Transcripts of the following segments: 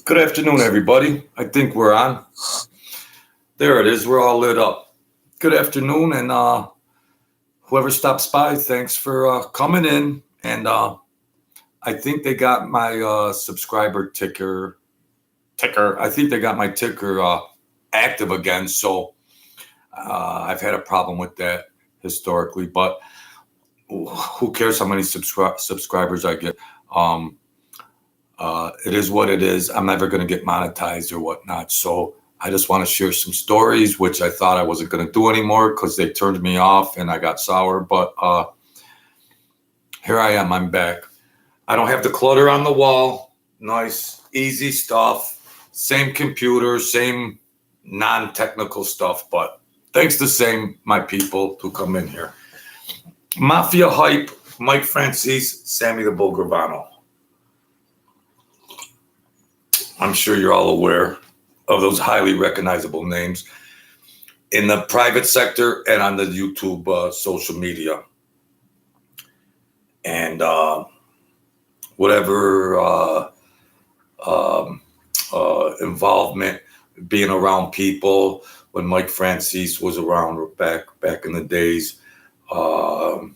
Good afternoon, everybody. I think we're on. There it is. We're all lit up. Good afternoon, and whoever stops by, thanks for coming in. And I think they got my subscriber ticker. I think they got my ticker active again. So I've had a problem with that historically, but who cares how many subscribers I get? It is what it is. I'm never going to get monetized or whatnot. So I just want to share some stories, which I thought I wasn't going to do anymore because they turned me off and I got sour. But here I am. I'm back. I don't have the clutter on the wall. Nice, easy stuff. Same computer, same non-technical stuff. But thanks the same, my people who come in here. Mafia hype, Mike Franzese, Sammy the Bull Gravano. I'm sure you're all aware of those highly recognizable names in the private sector and on the YouTube social media. And whatever involvement, being around people when Mike Franzese was around back in the days, that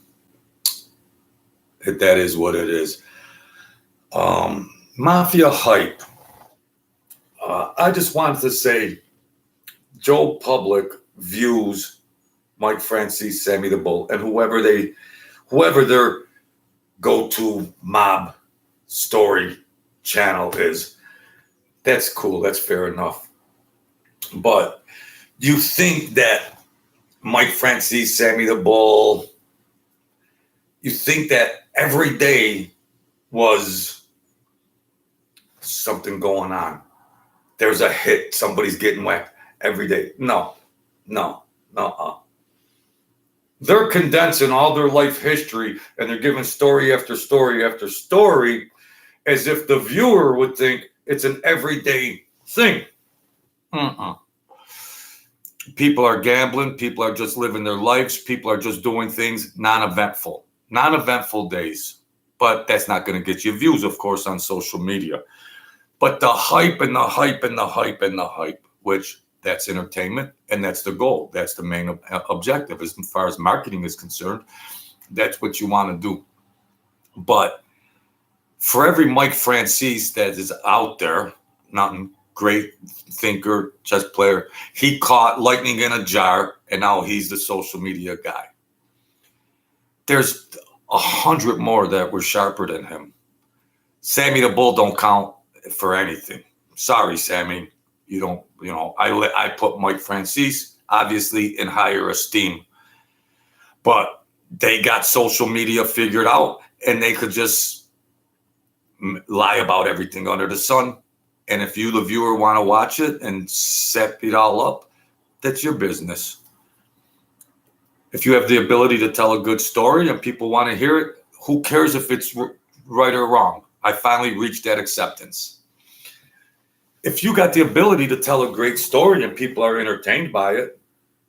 is what it is. Mafia hype. I just wanted to say, Joe Public views Mike Franzese, Sammy the Bull, and whoever their go-to mob story channel is. That's cool. That's fair enough. But you think that Mike Franzese, Sammy the Bull, you think that every day was something going on. There's a hit. Somebody's getting whacked every day. No. They're condensing all their life history and they're giving story after story after story as if the viewer would think it's an everyday thing. People are gambling. People are just living their lives. People are just doing things non-eventful days. But that's not going to get you views, of course, on social media. But the hype and the hype and the hype and the hype, which that's entertainment and that's the goal. That's the main objective as far as marketing is concerned. That's what you want to do. But for every Mike Franzese that is out there, not great thinker, chess player, he caught lightning in a jar and now he's the social media guy. There's 100 more that were sharper than him. Sammy the Bull don't count for anything. Sorry, Sammy. You don't, I put Mike Franzese obviously in higher esteem. But they got social media figured out and they could just lie about everything under the sun. And if you, the viewer, want to watch it and set it all up, that's your business. If you have the ability to tell a good story and people want to hear it, who cares if it's right or wrong? I finally reached that acceptance. If you got the ability to tell a great story and people are entertained by it,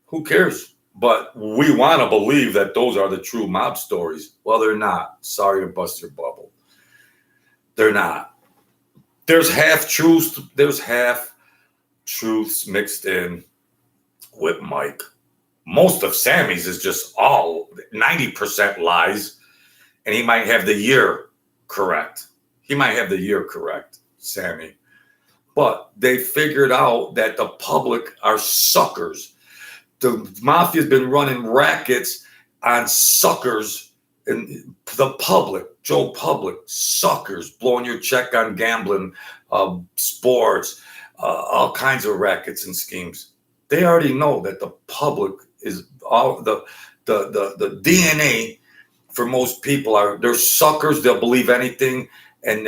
who cares? But we want to believe that those are the true mob stories. Well, they're not. Sorry to bust your bubble. They're not. There's half truths. There's half truths mixed in with Mike. Most of Sammy's is just all 90% lies, and he might have the year correct. Sammy. But they figured out that the public are suckers. The Mafia's been running rackets on suckers and the public, Joe Public, suckers, blowing your check on gambling, sports, all kinds of rackets and schemes. They already know that the public is all the DNA for most people they're suckers. They'll believe anything. And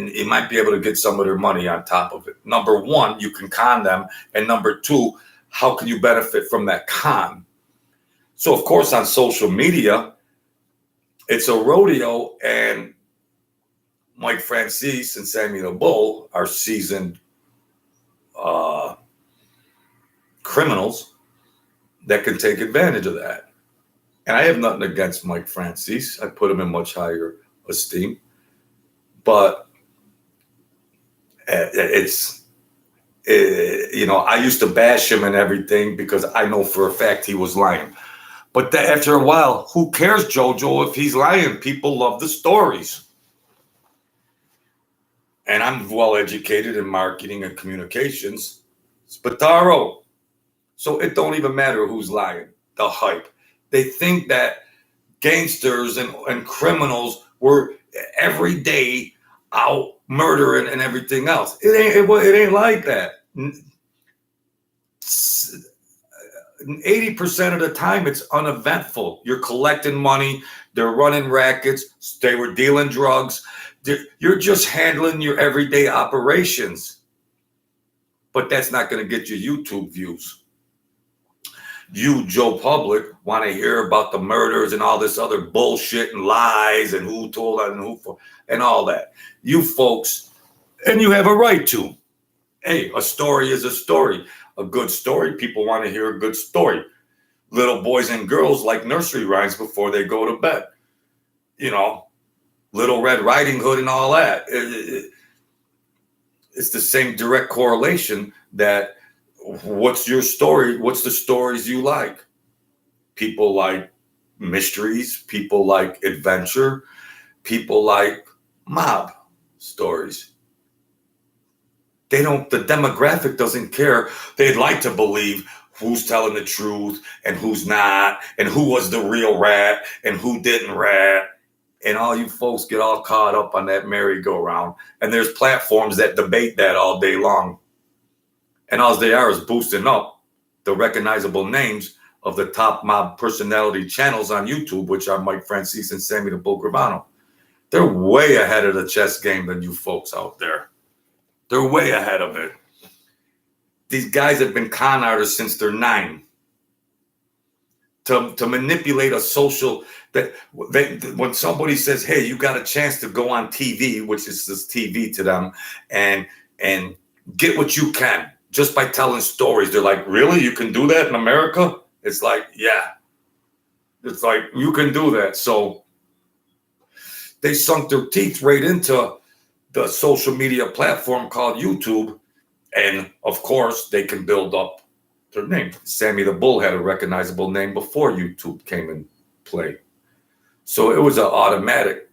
you might be able to get some of their money on top of it. Number one, you can con them. And number two, how can you benefit from that con? So, of course, on social media, it's a rodeo. And Mike Franzese and Sammy the Bull are seasoned criminals that can take advantage of that. And I have nothing against Mike Franzese. I put him in much higher esteem. But It's, I used to bash him and everything because I know for a fact he was lying. But after a while, who cares, JoJo, if he's lying? People love the stories. And I'm well educated in marketing and communications. Spataro. So it don't even matter who's lying. The hype. They think that gangsters and criminals were every day out murdering and everything else. It ain't like that. 80% of the time, it's uneventful. You're collecting money. They're running rackets. They were dealing drugs. You're just handling your everyday operations. But that's not going to get you YouTube views. You, Joe Public, want to hear about the murders and all this other bullshit and lies and who told that and who for and all that. You folks, and you have a right to. Hey, a story is a story. A good story, people want to hear a good story. Little boys and girls like nursery rhymes before they go to bed. Little Red Riding Hood and all that. It's the same direct correlation that what's your story? What's the stories you like? People like mysteries. People like adventure. People like mob stories. The demographic doesn't care. They'd like to believe who's telling the truth and who's not, and who was the real rat and who didn't rat. And all you folks get all caught up on that merry-go-round. And there's platforms that debate that all day long. And all they are is boosting up the recognizable names of the top mob personality channels on YouTube, which are Mike Franzese and Sammy the Bull Gravano. They're way ahead of the chess game than you folks out there. They're way ahead of it. These guys have been con artists since they're 9. To manipulate a social, when somebody says, hey, you got a chance to go on TV, which is this TV to them, and get what you can just by telling stories. They're like, really? You can do that in America? It's like, yeah. It's like, you can do that. So they sunk their teeth right into the social media platform called YouTube. And of course, they can build up their name. Sammy the Bull had a recognizable name before YouTube came in play. So it was an automatic.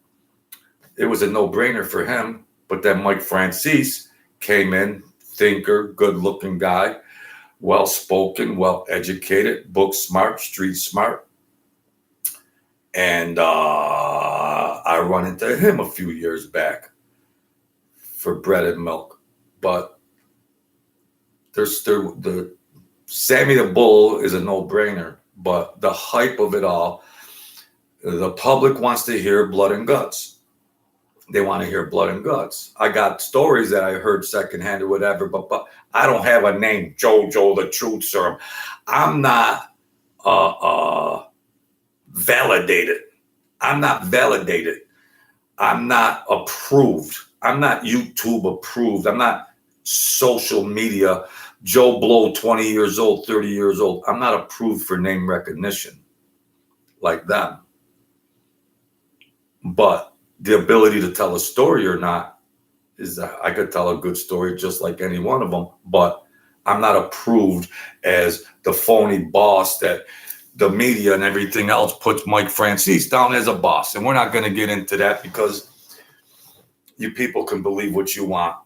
It was a no-brainer for him. But then Mike Franzese came in, thinker, good-looking guy, well-spoken, well-educated, book smart, street smart. And I run into him a few years back for bread and milk. But the Sammy the Bull is a no-brainer, but the hype of it all, the public wants to hear blood and guts. They want to hear blood and guts. I got stories that I heard secondhand or whatever, but I don't have a name, JoJo the Truth Serum. I'm not validated. I'm not validated. I'm not approved. I'm not YouTube approved. I'm not social media Joe Blow, 20 years old, 30 years old. I'm not approved for name recognition like them. But the ability to tell a story or not is I could tell a good story just like any one of them, but I'm not approved as the phony boss that the media and everything else puts Mike Franzese down as a boss. And we're not going to get into that because you people can believe what you want.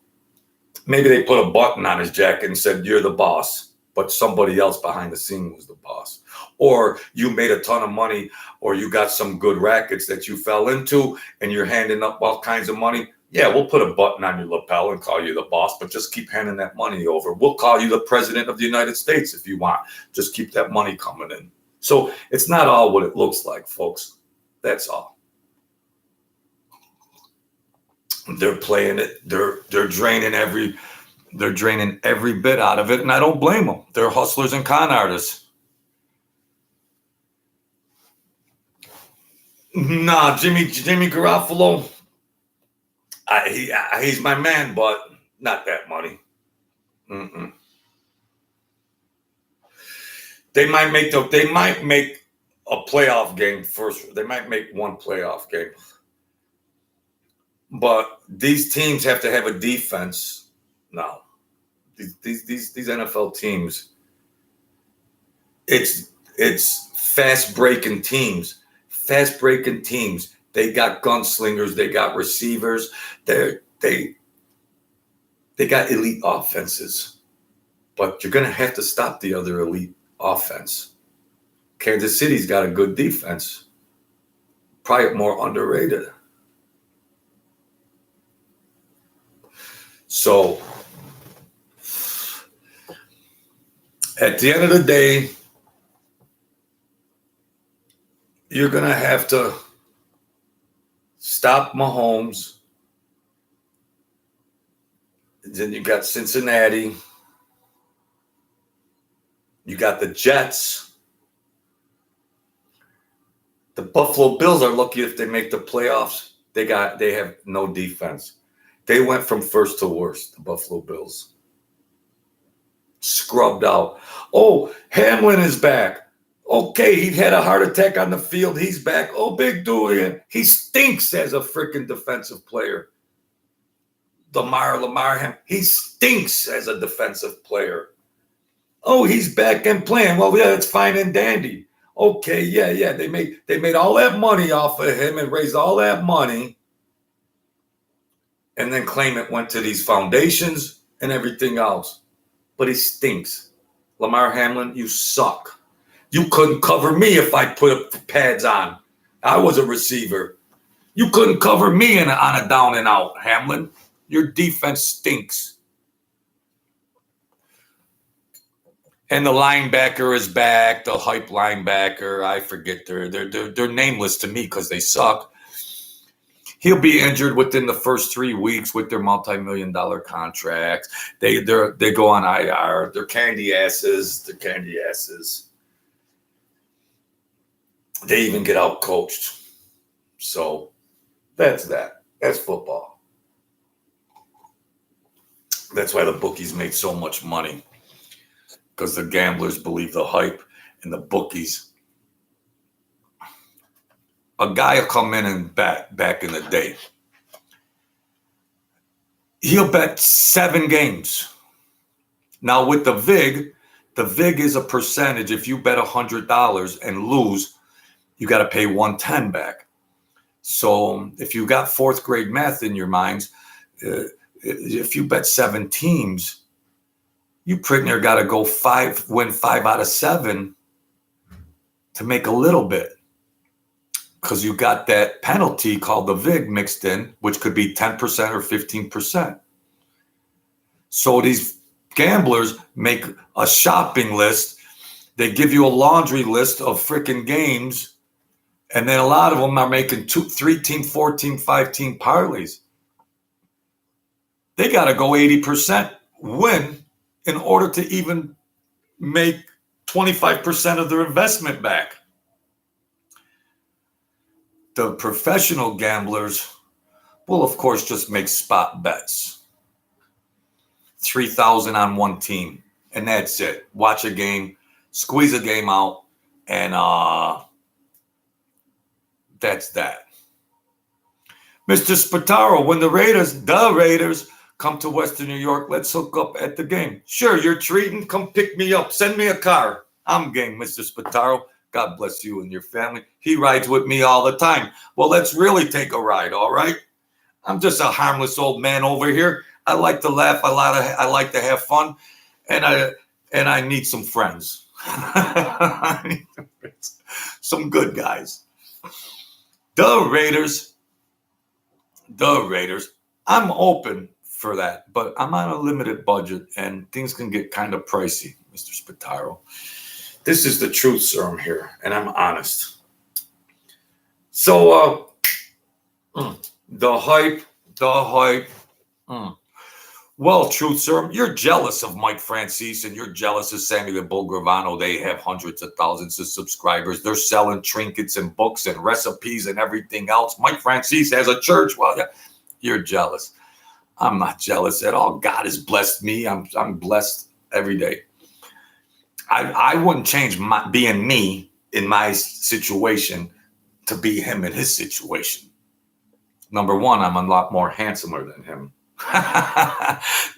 Maybe they put a button on his jacket and said, you're the boss, but somebody else behind the scene was the boss. Or you made a ton of money, or you got some good rackets that you fell into and you're handing up all kinds of money. Yeah, we'll put a button on your lapel and call you the boss, but just keep handing that money over. We'll call you the president of the United States if you want. Just keep that money coming in. So it's not all what it looks like, folks. That's all. They're playing it. They're draining every bit out of it, and I don't blame them. They're hustlers and con artists. Nah, Jimmy Garofalo, he's my man, but not that money. Mm-mm. They might make a playoff game first. They might make one playoff game. But these teams have to have a defense No. These NFL teams, it's fast-breaking teams. Fast-breaking teams. They got gunslingers. They got receivers. They got elite offenses. But you're going to have to stop the other elite offense. Kansas City's got a good defense. Probably more underrated. So, at the end of the day, you're going to have to stop Mahomes. Then you got Cincinnati. You got the Jets. The Buffalo Bills are lucky if they make the playoffs. They have no defense. They went from first to worst, the Buffalo Bills. Scrubbed out. Oh, Hamlin is back. Okay, he had a heart attack on the field. He's back. Oh, big dude. He stinks as a freaking defensive player. Lamar, he stinks as a defensive player. Oh, he's back and playing. Well, yeah, it's fine and dandy. Okay, yeah. They made all that money off of him and raised all that money, and then claim it went to these foundations and everything else. But he stinks. Lamar Hamlin, you suck. You couldn't cover me if I put pads on. I was a receiver. You couldn't cover me on a down and out, Hamlin. Your defense stinks. And the linebacker is back, the hype linebacker. I forget they're nameless to me because they suck. He'll be injured within the first 3 weeks with their multi-million-dollar contracts. They go on IR. They're candy asses. They even get out coached. So that's that. That's football. That's why the bookies make so much money. Because the gamblers believe the hype and the bookies. A guy will come in and bet back in the day. He'll bet 7 games. Now with the VIG is a percentage. If you bet $100 and lose, you got to pay $110 back. So if you got 4th grade math in your minds, if you bet 7 teams, you pretty near got to go win 5 out of 7 to make a little bit. Because you got that penalty called the VIG mixed in, which could be 10% or 15%. So these gamblers make a shopping list. They give you a laundry list of freaking games. And then a lot of them are making 2, 3 team, 4 team, 5 team parlays. They got to go 80% win in order to even make 25% of their investment back. The professional gamblers will, of course, just make spot bets. 3,000 on one team, and that's it. Watch a game, squeeze a game out, and that's that. Mr. Spataro, when the Raiders come to Western New York, let's hook up at the game. Sure, you're treating, come pick me up. Send me a car. I'm game, Mr. Spataro. God bless you and your family. He rides with me all the time. Well, let's really take a ride, all right? I'm just a harmless old man over here. I like to laugh a lot. I like to have fun, and I need some friends. I need some good guys. The Raiders. I'm open for that, but I'm on a limited budget, and things can get kind of pricey, Mr. Spataro. This is the truth serum here, and I'm honest. So, the hype. Well, truth serum, you're jealous of Mike Franzese, and you're jealous of Sammy the Bull Gravano. They have hundreds of thousands of subscribers. They're selling trinkets and books and recipes and everything else. Mike Franzese has a church. Well, yeah, you're jealous. I'm not jealous at all. God has blessed me. I'm blessed every day. I wouldn't change being me in my situation to be him in his situation. Number one, I'm a lot more handsomer than him.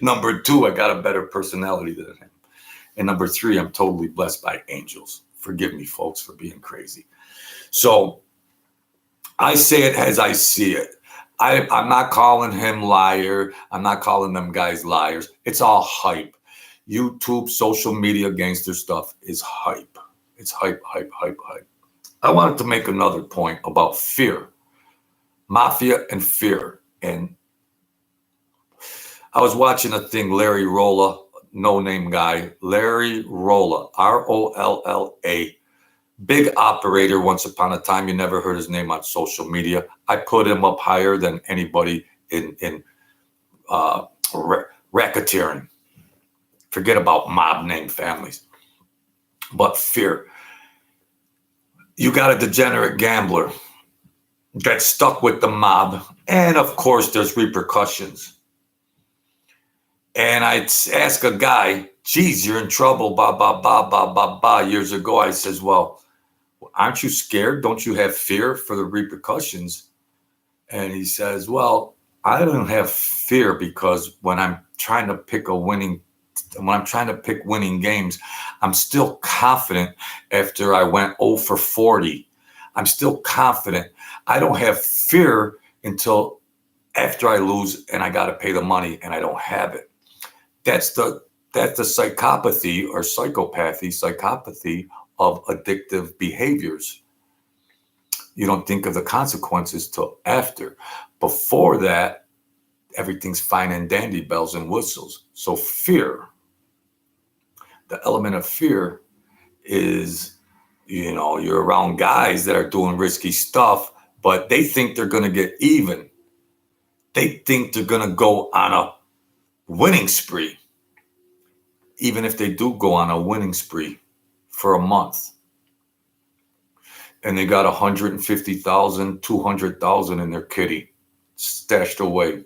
Number 2, I got a better personality than him. And number 3, I'm totally blessed by angels. Forgive me, folks, for being crazy. So I say it as I see it. I'm not calling him liar. I'm not calling them guys liars. It's all hype. YouTube, social media, gangster stuff is hype. It's hype, hype, hype, hype. I wanted to make another point about fear. Mafia and fear. And I was watching a thing, Larry Rolla, no-name guy. Larry Rolla, Rolla. Big operator once upon a time. You never heard his name on social media. I put him up higher than anybody in racketeering. Forget about mob name families. But fear. You got a degenerate gambler that's stuck with the mob. And of course, there's repercussions. And I'd ask a guy, geez, you're in trouble, years ago. I says, well, aren't you scared? Don't you have fear for the repercussions? And he says, well, I don't have fear because when I'm trying to pick winning games, I'm still confident after I went 0 for 40. I'm still confident. I don't have fear until after I lose and I got to pay the money and I don't have it. That's the psychopathy or psychopathy of addictive behaviors. You don't think of the consequences till after. Before that, everything's fine and dandy, bells and whistles. So fear, the element of fear is, you're around guys that are doing risky stuff, but they think they're going to get even. They think they're going to go on a winning spree, even if they do go on a winning spree for a month. And they got 150,000, 200,000 in their kitty stashed away.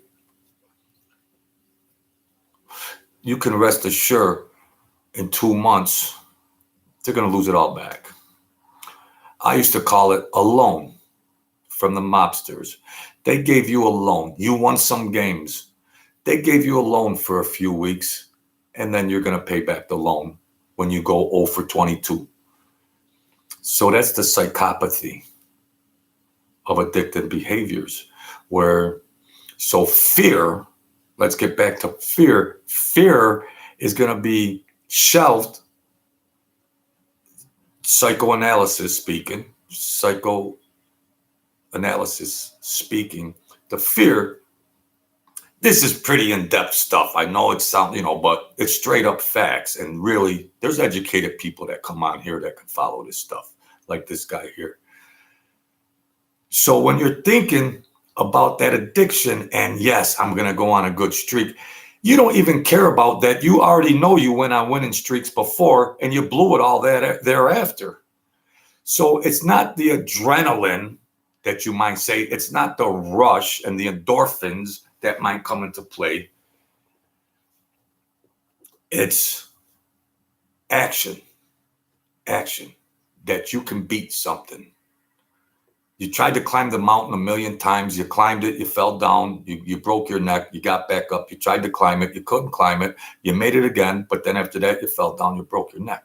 You can rest assured in 2 months, they're going to lose it all back. I used to call it a loan from the mobsters. They gave you a loan. You won some games. They gave you a loan for a few weeks, and then you're going to pay back the loan when you go 0 for 22. So that's the psychopathy of addictive behaviors. So fear, let's get back to fear. Fear is going to be shelved, psychoanalysis speaking. The fear, this is pretty in-depth stuff. I know it sounds, but it's straight up facts. And really, there's educated people that come on here that can follow this stuff, like this guy here. So when you're thinking about that addiction, and yes, I'm going to go on a good streak, you don't even care about that. You already know you went on winning streaks before, and you blew it all thereafter. So it's not the adrenaline that you might say. It's not the rush and the endorphins that might come into play. It's action that you can beat something. You tried to climb the mountain 1 million times. You climbed it. You fell down. You broke your neck. You got back up. You tried to climb it. You couldn't climb it. You made it again. But then after that, you fell down. You broke your neck.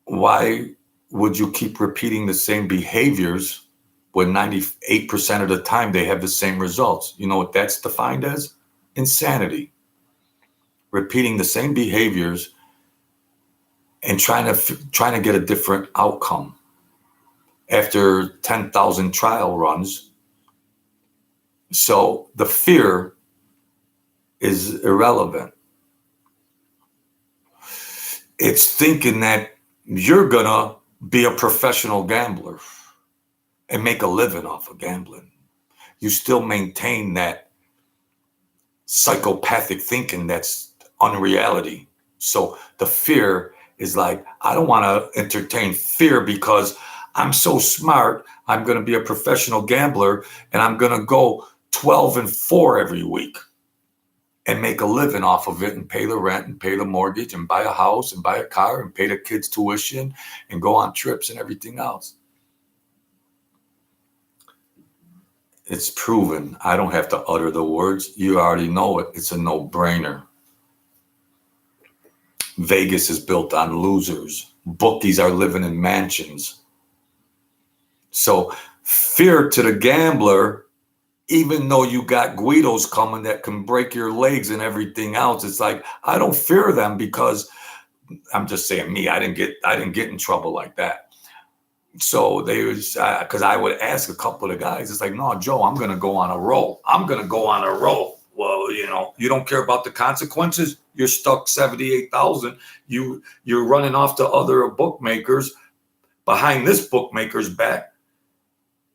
Why would you keep repeating the same behaviors when 98% of the time they have the same results? You know what that's defined as? Insanity. Repeating the same behaviors and trying to get a different outcome. After 10,000 trial runs. So the fear is irrelevant. It's thinking that you're going to be a professional gambler and make a living off of gambling. You still maintain that psychopathic thinking that's unreality. So the fear is like, I don't want to entertain fear because I'm so smart. I'm going to be a professional gambler and I'm going to go 12 and 4 every week and make a living off of it and pay the rent and pay the mortgage and buy a house and buy a car and pay the kids' tuition and go on trips and everything else. It's proven. I don't have to utter the words. You already know it. It's a no-brainer. Vegas is built on losers. Bookies are living in mansions. So fear to the gambler, even though you got Guidos coming that can break your legs and everything else, it's like, I don't fear them because I'm just saying me. I didn't get in trouble like that. So they was, because I would ask a couple of the guys, it's like, no, Joe, I'm going to go on a roll. I'm going to go on a roll. Well, you don't care about the consequences. You're stuck 78,000. You're running off to other bookmakers behind this bookmaker's back.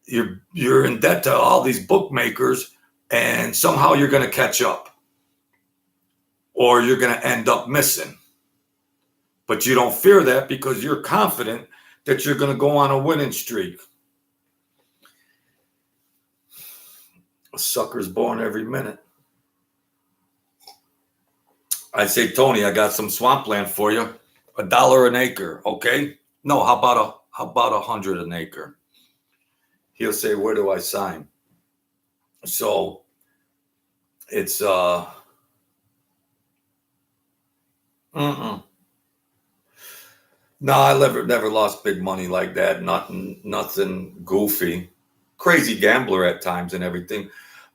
You're in debt to all these bookmakers, and somehow you're going to catch up, or you're going to end up missing. But you don't fear that because you're confident that you're going to go on a winning streak. A sucker's born every minute. I say, Tony, I got some swampland for you. $1 an acre, okay? No, how about 100 an acre? He'll say, where do I sign? So it's No, I never lost big money like that. Nothing goofy. Crazy gambler at times and everything.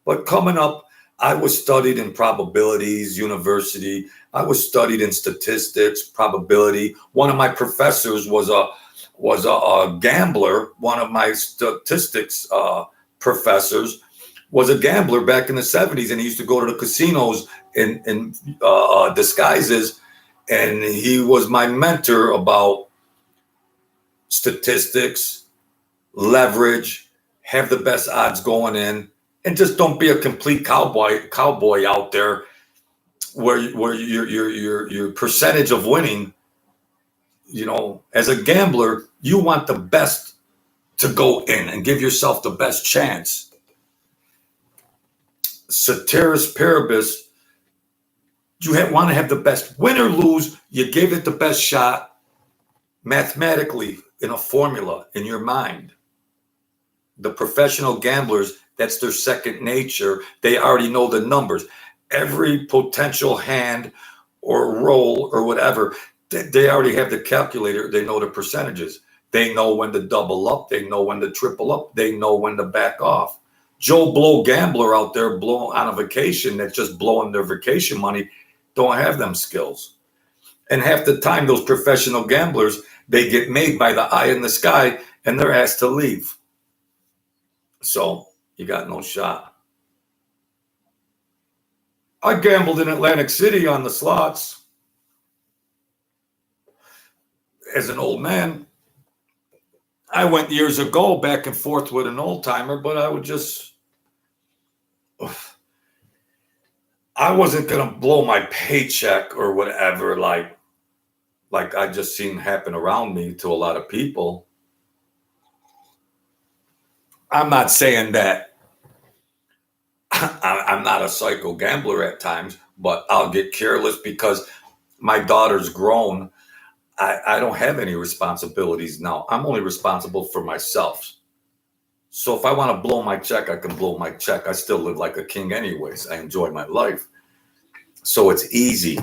But coming up, I was studied in probabilities, university. I was studied in statistics, probability. One of my professors was a gambler. One of my statistics professors was a gambler back in the 70s, and he used to go to the casinos in disguises. And he was my mentor about statistics, leverage, have the best odds going in, and just don't be a complete cowboy out there where your percentage of winning, as a gambler, you want the best to go in and give yourself the best chance. Ceteris paribus, you want to have the best. Win or lose, you gave it the best shot mathematically in a formula in your mind. The professional gamblers, that's their second nature. They already know the numbers. Every potential hand or roll or whatever, they already have the calculator. They know the percentages. They know when to double up. They know when to triple up. They know when to back off. Joe Blow gambler out there on a vacation that's just blowing their vacation money don't have them skills. And half the time, those professional gamblers, they get made by the eye in the sky and they're asked to leave. So you got no shot. I gambled in Atlantic City on the slots as an old man. I went years ago back and forth with an old timer, but I would just... I wasn't going to blow my paycheck or whatever, like I just seen happen around me to a lot of people. I'm not saying that I'm not a psycho gambler at times, but I'll get careless because my daughter's grown. I don't have any responsibilities now. I'm only responsible for myself. So if I want to blow my check, I can blow my check. I still live like a king anyways. I enjoy my life. So it's easy.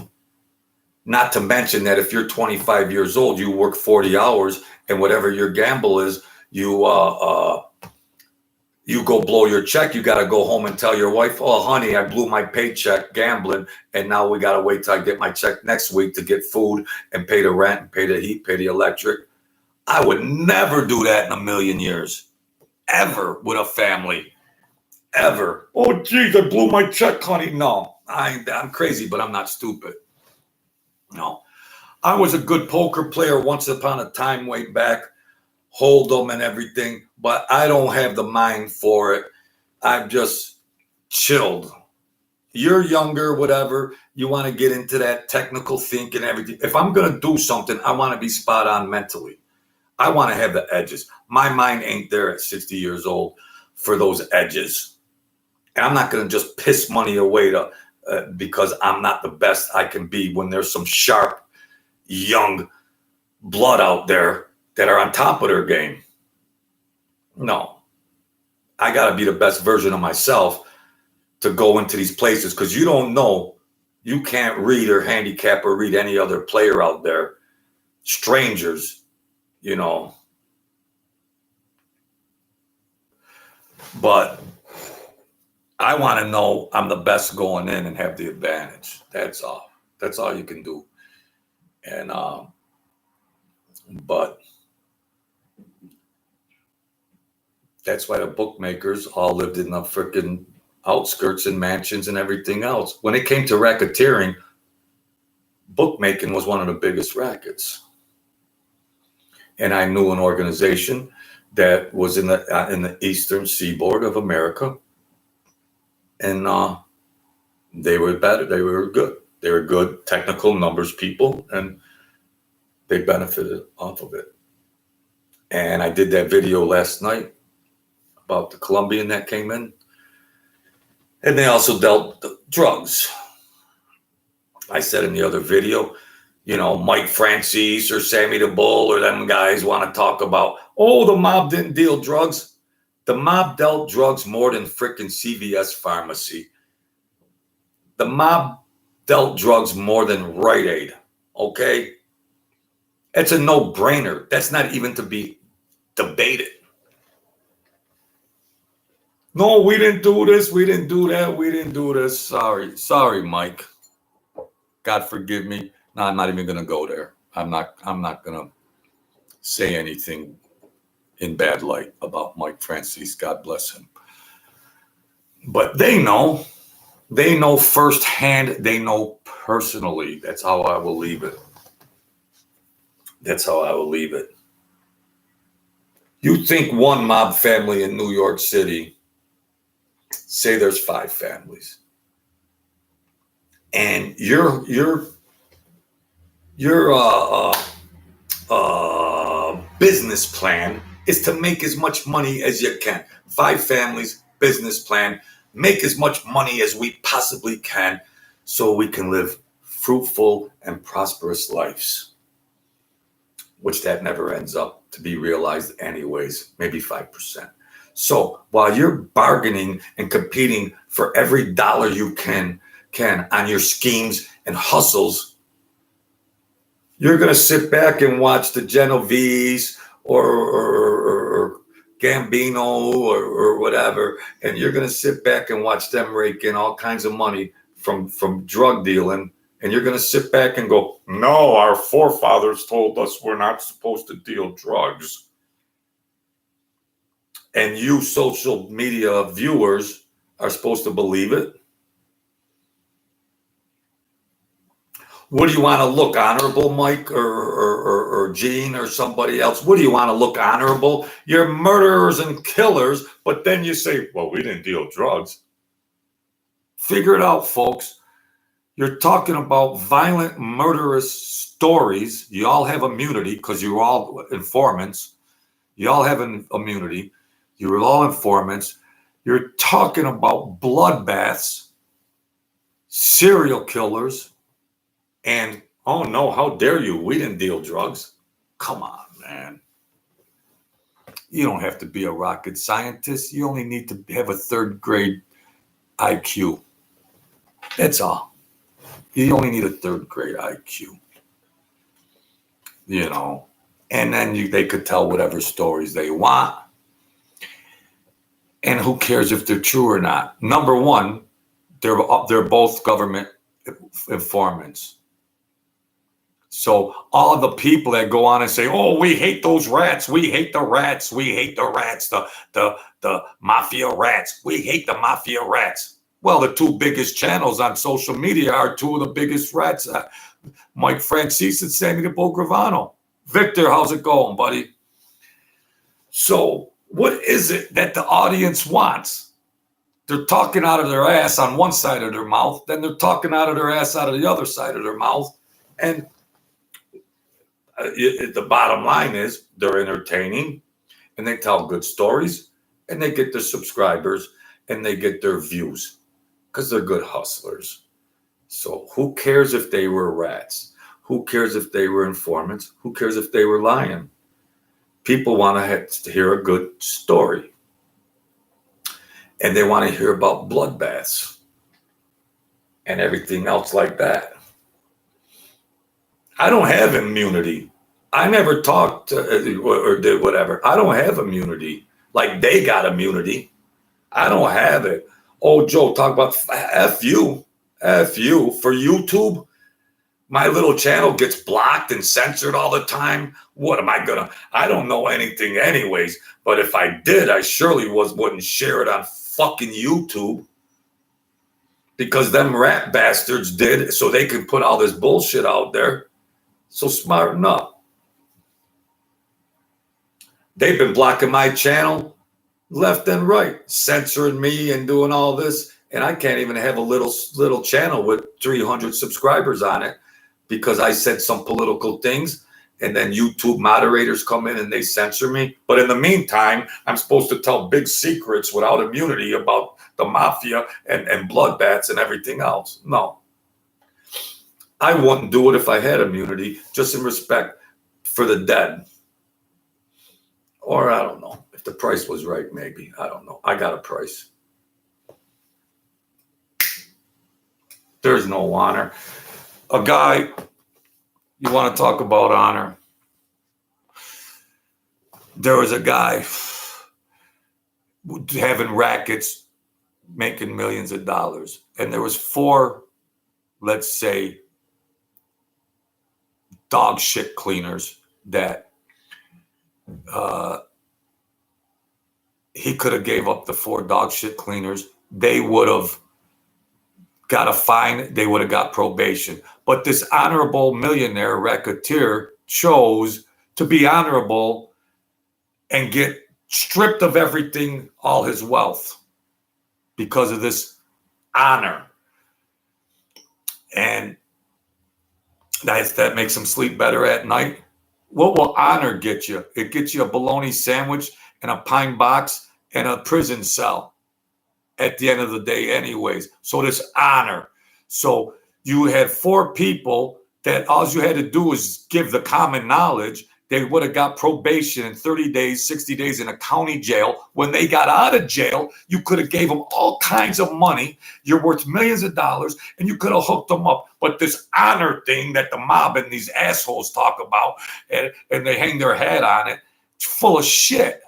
Not to mention that if you're 25 years old, you work 40 hours and whatever your gamble is, you go blow your check. You got to go home and tell your wife, oh, honey, I blew my paycheck gambling. And now we got to wait till I get my check next week to get food and pay the rent and pay the heat, pay the electric. I would never do that in a million years. Ever with a family. Ever. Oh, geez, I blew my check, honey. No, I'm crazy, but I'm not stupid. No. I was a good poker player once upon a time way back. Hold'em and everything, but I don't have the mind for it. I've just chilled. You're younger, whatever. You want to get into that technical thinking and everything. If I'm going to do something, I want to be spot on mentally. I want to have the edges. My mind ain't there at 60 years old for those edges. And I'm not going to just piss money away because I'm not the best I can be when there's some sharp, young blood out there that are on top of their game. No. I got to be the best version of myself to go into these places, because you don't know. You can't read or handicap or read any other player out there. Strangers, you know. But I want to know I'm the best going in and have the advantage. That's all. That's all you can do. And but that's why the bookmakers all lived in the freaking outskirts and mansions and everything else. When it came to racketeering, bookmaking was one of the biggest rackets. And I knew an organization that was in the eastern seaboard of America, and they were better. They were good. They were good technical numbers people, and they benefited off of it. And I did that video last night about the Colombian that came in, and they also dealt drugs. I said in the other video, you know, Mike Franzese or Sammy the Bull or them guys want to talk about, oh, the mob didn't deal drugs. The mob dealt drugs more than freaking CVS pharmacy. The mob dealt drugs more than Rite Aid, okay? It's a no-brainer. That's not even to be debated. No, we didn't do this. We didn't do that. We didn't do this. Sorry, Mike. God forgive me. No, I'm not even going to go there. I'm not going to say anything in bad light about Mike Franzese. God bless him. But they know firsthand. They know personally. That's how I will leave it. That's how I will leave it. You think one mob family in New York City, say there's 5 families, and your business plan is to make as much money as you can. 5 families, business plan, make as much money as we possibly can so we can live fruitful and prosperous lives, which that never ends up to be realized anyways, maybe 5%. So while you're bargaining and competing for every dollar you can on your schemes and hustles, you're going to sit back and watch the Genovese or Gambino or whatever, and you're going to sit back and watch them rake in all kinds of money from drug dealing, and you're going to sit back and go, no, our forefathers told us we're not supposed to deal drugs. And you social media viewers are supposed to believe it. What do you want to look honorable, Mike or Gene or somebody else? What do you want to look honorable? You're murderers and killers, but then you say, well, we didn't deal drugs. Figure it out, folks. You're talking about violent, murderous stories. You all have immunity because you're all informants. You all have an immunity. You're all informants. You're talking about bloodbaths, serial killers, and, oh no, how dare you? We didn't deal drugs. Come on, man. You don't have to be a rocket scientist. You only need to have a 3rd grade IQ. That's all. You only need a 3rd grade IQ. You know, and then they could tell whatever stories they want. And who cares if they're true or not? Number one, they're both government informants. So all of the people that go on and say, oh, we hate those rats. We hate the rats. We hate the rats. The mafia rats. We hate the mafia rats. Well, the 2 biggest channels on social media are 2 of the biggest rats. Mike Franzese and Sammy the Bull Gravano. Victor, how's it going, buddy? So what is it that the audience wants? They're talking out of their ass on one side of their mouth. Then they're talking out of their ass out of the other side of their mouth. And the bottom line is they're entertaining and they tell good stories and they get their subscribers and they get their views because they're good hustlers. So who cares if they were rats? Who cares if they were informants? Who cares if they were lying? People want to hear a good story. And they want to hear about bloodbaths and everything else like that. I don't have immunity. I never talked or did whatever. I don't have immunity. Like they got immunity. I don't have it. Oh, Joe, talk about F you. F you. For YouTube, my little channel gets blocked and censored all the time. What am I gonna? I don't know anything anyways. But if I did, I surely wouldn't share it on fucking YouTube. Because them rat bastards did, so they could put all this bullshit out there. So smarten up. They've been blocking my channel left and right, censoring me and doing all this. And I can't even have a little channel with 300 subscribers on it because I said some political things. And then YouTube moderators come in and they censor me. But in the meantime, I'm supposed to tell big secrets without immunity about the mafia and bloodbaths and everything else. No. I wouldn't do it if I had immunity, just in respect for the dead. Or I don't know. If the price was right, maybe. I don't know. I got a price. There's no honor. A guy, you want to talk about honor? There was a guy having rackets, making millions of dollars. And there was 4, let's say, dog shit cleaners that he could have gave up the 4 dog shit cleaners. They would have got a fine. They would have got probation. But this honorable millionaire racketeer chose to be honorable and get stripped of everything, all his wealth, because of this honor. And that makes him sleep better at night. What will honor get you? It gets you a bologna sandwich and a pine box and a prison cell at the end of the day anyways. So this honor. So you had 4 people that all you had to do was give the common knowledge. They would have got probation in 30 days, 60 days in a county jail. When they got out of jail, you could have gave them all kinds of money. You're worth millions of dollars, and you could have hooked them up. But this honor thing that the mob and these assholes talk about, and they hang their hat on it, it's full of shit.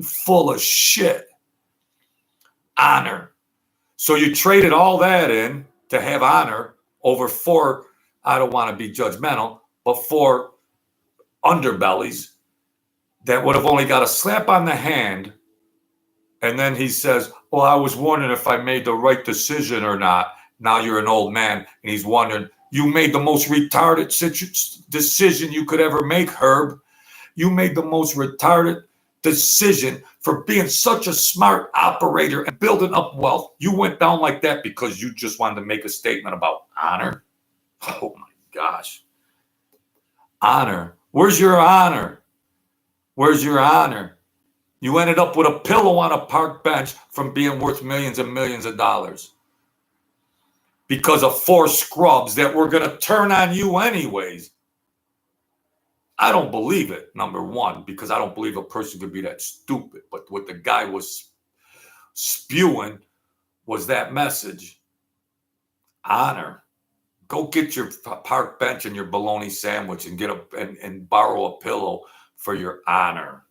Full of shit. Honor. So you traded all that in to have honor over 4, I don't want to be judgmental, but 4 underbellies that would have only got a slap on the hand. And then he says, well, I was wondering if I made the right decision or not. Now you're an old man and he's wondering, you made the most retarded decision you could ever make, Herb. You made the most retarded decision for being such a smart operator and building up wealth. You went down like that because you just wanted to make a statement about honor. Oh my gosh. Honor. Where's your honor? Where's your honor? You ended up with a pillow on a park bench from being worth millions and millions of dollars because of 4 scrubs that were going to turn on you anyways. I don't believe it, number one, because I don't believe a person could be that stupid. But what the guy was spewing was that message. Honor. Go get your park bench and your bologna sandwich and get and borrow a pillow for your honor.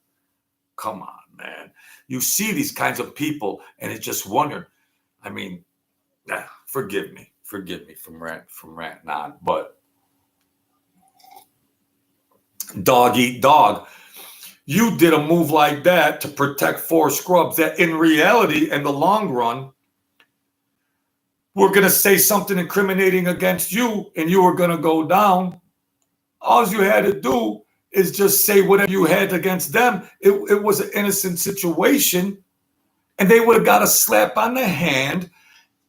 Come on, man. You see these kinds of people, and it's just wondering. I mean, forgive me from ranting on, but dog eat dog. You did a move like that to protect 4 scrubs that, in reality, in the long run, we're going to say something incriminating against you and you were going to go down. All you had to do is just say whatever you had against them. It was an innocent situation and they would have got a slap on the hand.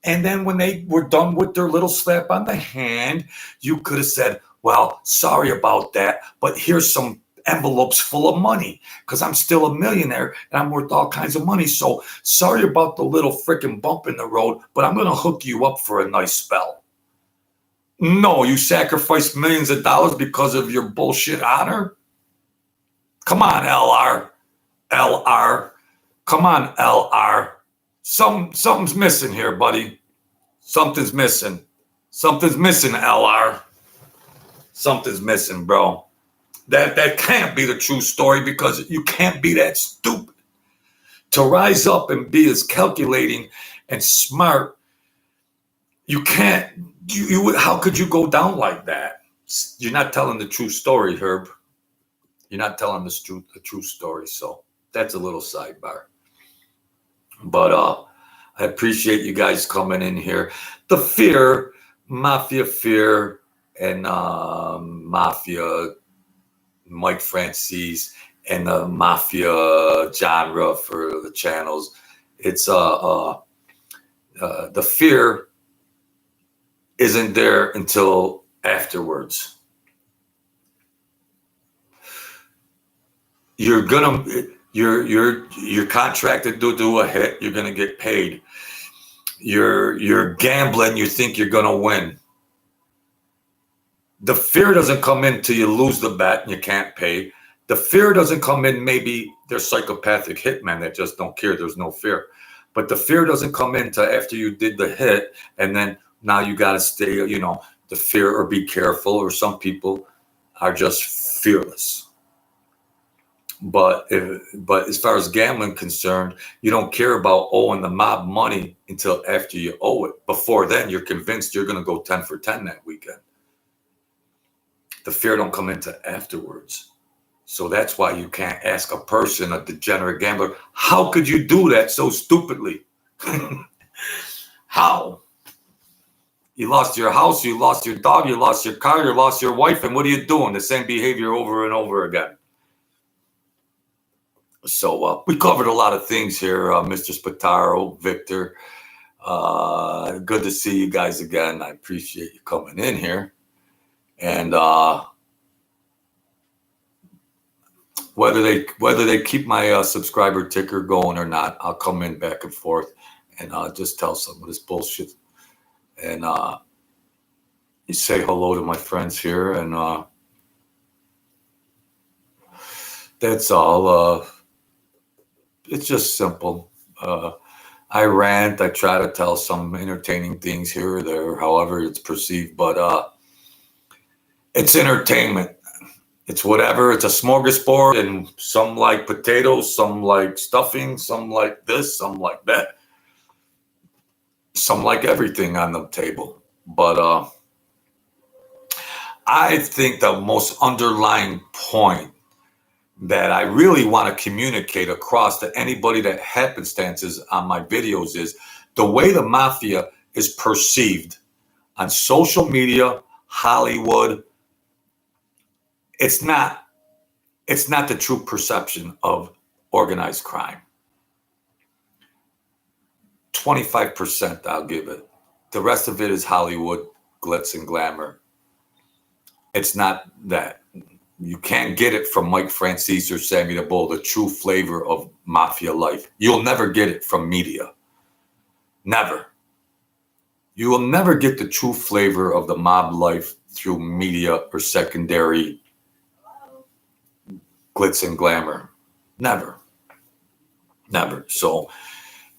And then when they were done with their little slap on the hand, you could have said, well, sorry about that, but here's some envelopes full of money because I'm still a millionaire and I'm worth all kinds of money. So sorry about the little freaking bump in the road, but I'm going to hook you up for a nice spell. No, you sacrificed millions of dollars because of your bullshit honor? Come on, LR. Come on, LR. Something's missing here, buddy. Something's missing. Something's missing, LR. Something's missing, bro. That can't be the true story, because you can't be that stupid to rise up and be as calculating and smart. You can't. How could you go down like that? You're not telling the true story, Herb. You're not telling the true story. So that's a little sidebar. But I appreciate you guys coming in here. The fear, Mafia fear, and Mafia, Mike Franzese, and the Mafia genre for the channels. It's the fear isn't there until afterwards. You're contracted to do a hit. You're gonna get paid. You're gambling. You think you're gonna win. The fear doesn't come in till you lose the bet and you can't pay. The fear doesn't come in. Maybe they're psychopathic hitmen that just don't care. There's no fear. But the fear doesn't come in till after you did the hit, and then now you got to stay, the fear, or be careful, or some people are just fearless. But as far as gambling concerned, you don't care about owing the mob money until after you owe it. Before then, you're convinced you're going to go 10 for 10 that weekend. The fear don't come into afterwards. So that's why you can't ask a person, a degenerate gambler, how could you do that so stupidly? How? You lost your house, you lost your dog, you lost your car, you lost your wife, and what are you doing? The same behavior over and over again. So we covered a lot of things here, Mr. Spataro, Victor. Good to see you guys again. I appreciate you coming in here. And whether they keep my subscriber ticker going or not, I'll come in back and forth and just tell some of this bullshit. And you say hello to my friends here, and that's all. It's just simple. I rant. I try to tell some entertaining things here or there, however it's perceived, but it's entertainment. It's whatever. It's a smorgasbord, and some like potatoes, some like stuffing, some like this, some like that, some like everything on the table. But I think the most underlying point that I really want to communicate across to anybody that happenstances on my videos is the way the mafia is perceived on social media, Hollywood. It's not the true perception of organized crime. 25% I'll give it. The rest of it is Hollywood, glitz and glamour. It's not that. You can't get it from Mike Franzese or Sammy the Bull, the true flavor of mafia life. You'll never get it from media. Never. You will never get the true flavor of the mob life through media or secondary glitz and glamour. Never. Never. So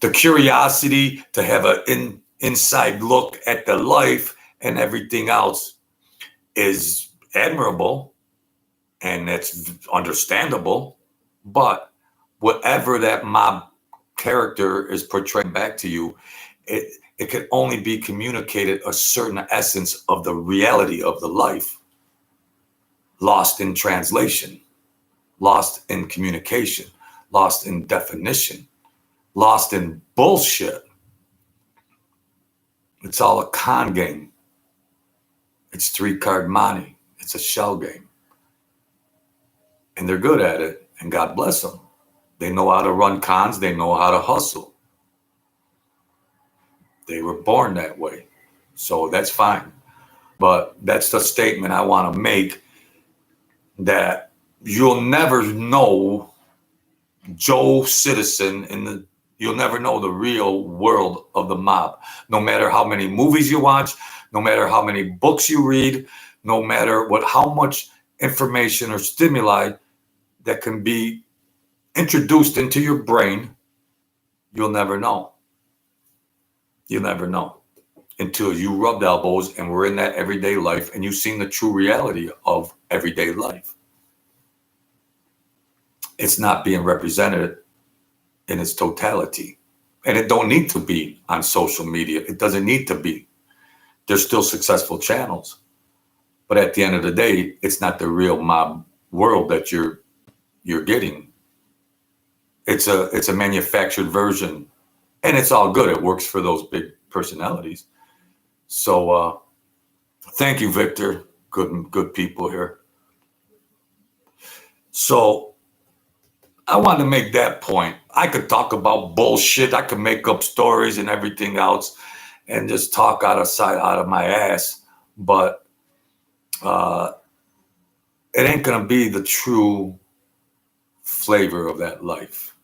the curiosity to have an inside look at the life and everything else is admirable, and it's understandable. But whatever that mob character is portraying back to you, it can only be communicated a certain essence of the reality of the life, lost in translation, lost in communication, lost in definition, lost in bullshit. It's all a con game. It's 3-card money. It's a shell game. And they're good at it, and God bless them. They know how to run cons. They know how to hustle. They were born that way. So that's fine. But that's the statement I want to make, that you'll never know Joe Citizen you'll never know the real world of the mob. No matter how many movies you watch, no matter how many books you read, no matter how much information or stimuli that can be introduced into your brain, you'll never know. You never know until you rubbed elbows and were in that everyday life and you've seen the true reality of everyday life. It's not being represented in its totality. And it don't need to be on social media. It doesn't need to be. There's still successful channels. But at the end of the day, it's not the real mob world that you're getting. It's a manufactured version. And it's all good. It works for those big personalities. So thank you, Victor. Good people here. So I wanted to make that point. I could talk about bullshit. I could make up stories and everything else and just talk out of my ass. But it ain't going to be the true flavor of that life.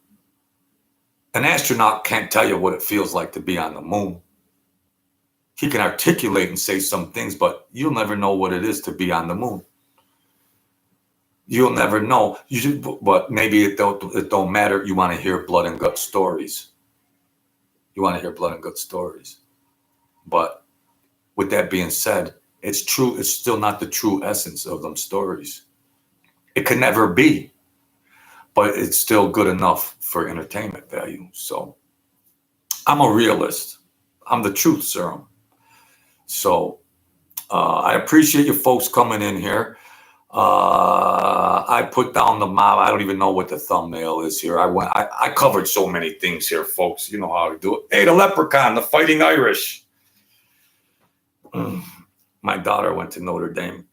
An astronaut can't tell you what it feels like to be on the moon. He can articulate and say some things, but you'll never know what it is to be on the moon. You'll never know. But maybe it don't matter. You want to hear blood and gut stories. You want to hear blood and gut stories. But with that being said, it's true. It's still not the true essence of them stories. It can never be. But it's still good enough for entertainment value. So I'm a realist. I'm the truth serum. So I appreciate you folks coming in here. I put down the mob. I don't even know what the thumbnail is here. I covered so many things here, folks. You know how to do it. Hey, the Leprechaun, the Fighting Irish. My daughter went to Notre Dame.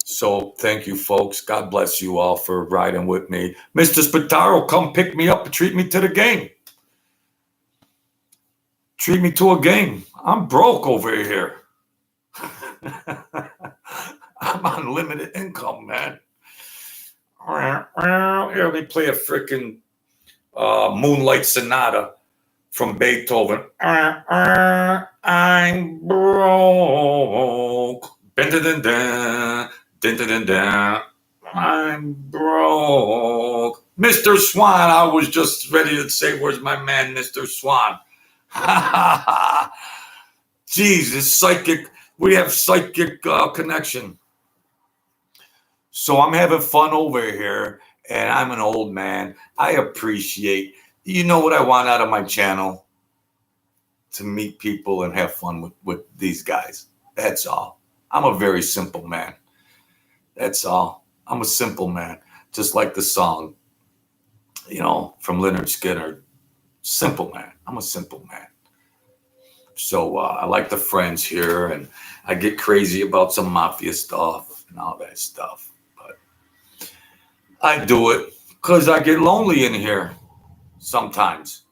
So thank you, folks. God bless you all for riding with me. Mr. Spataro, come pick me up and treat me to the game. Treat me to a game. I'm broke over here. I'm on limited income, man. Here, let me play a freaking Moonlight Sonata from Beethoven. I'm broke. I'm broke. Mr. Swan, I was just ready to say, where's my man, Mr. Swan? Jesus, psychic. We have psychic connection. So I'm having fun over here, and I'm an old man. I appreciate, you know what I want out of my channel? To meet people and have fun with these guys. That's all. I'm a very simple man. That's all. I'm a simple man. Just like the song, you know, from Leonard Skinner. Simple man. I'm a simple man. So I like the friends here, and I get crazy about some Mafia stuff and all that stuff. But I do it because I get lonely in here sometimes.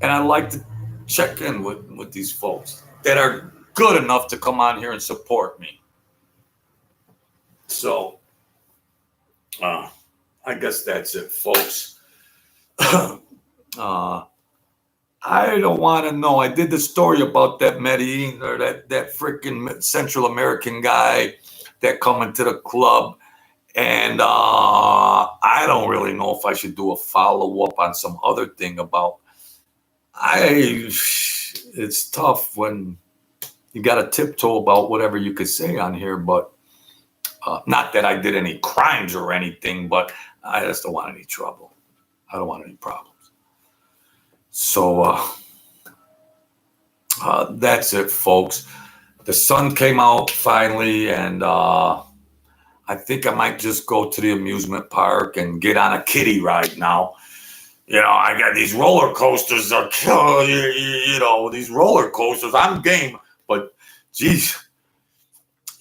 And I like to check in with these folks that are good enough to come on here and support me. So I guess that's it, folks. I don't want to know. I did the story about that Medellin or that freaking Central American guy that come into the club. And I don't really know if I should do a follow-up on some other thing about it's tough when you got to tiptoe about whatever you could say on here, but not that I did any crimes or anything, but I just don't want any trouble. I don't want any problems. So that's it, folks. The sun came out finally, and I think I might just go to the amusement park and get on a kiddie ride now. You know, I got these roller coasters are killing you know, these roller coasters. I'm game, but geez,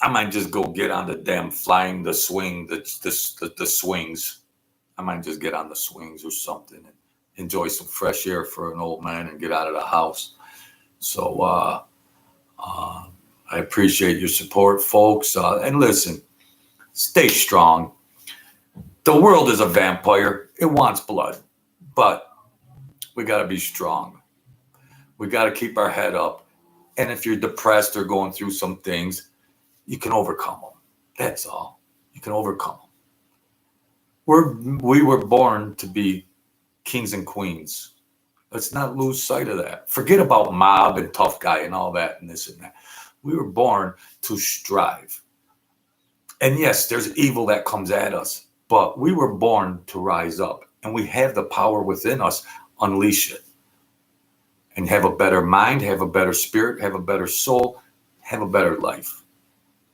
I might just go get on the damn flying the swing, the swings. I might just get on the swings or something and enjoy some fresh air for an old man and get out of the house. So I appreciate your support, folks. And listen, stay strong. The world is a vampire. It wants blood. But we got to be strong. We got to keep our head up. And if you're depressed or going through some things, you can overcome them. That's all. You can overcome them. We were born to be kings and queens. Let's not lose sight of that. Forget about mob and tough guy and all that and this and that. We were born to strive. And yes, there's evil that comes at us, but we were born to rise up, and we have the power within us. Unleash it and have a better mind, have a better spirit, have a better soul, have a better life.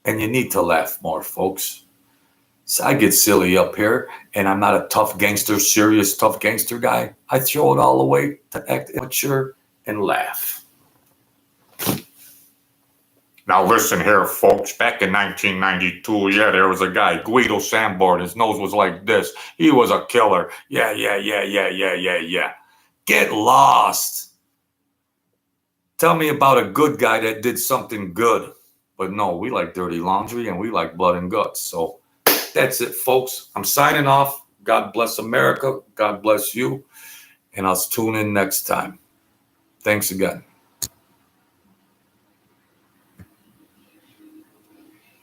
And you need to laugh more, folks. So I get silly up here, and I'm not a tough gangster, serious tough gangster guy. I throw it all away to act immature and laugh. Now listen here, folks. Back in 1992, yeah, there was a guy, Guido Sambor. His nose was like this. He was a killer. Yeah. Get lost. Tell me about a good guy that did something good. But no, we like dirty laundry and we like blood and guts. So that's it, folks. I'm signing off. God bless America. God bless you. And I'll tune in next time. Thanks again.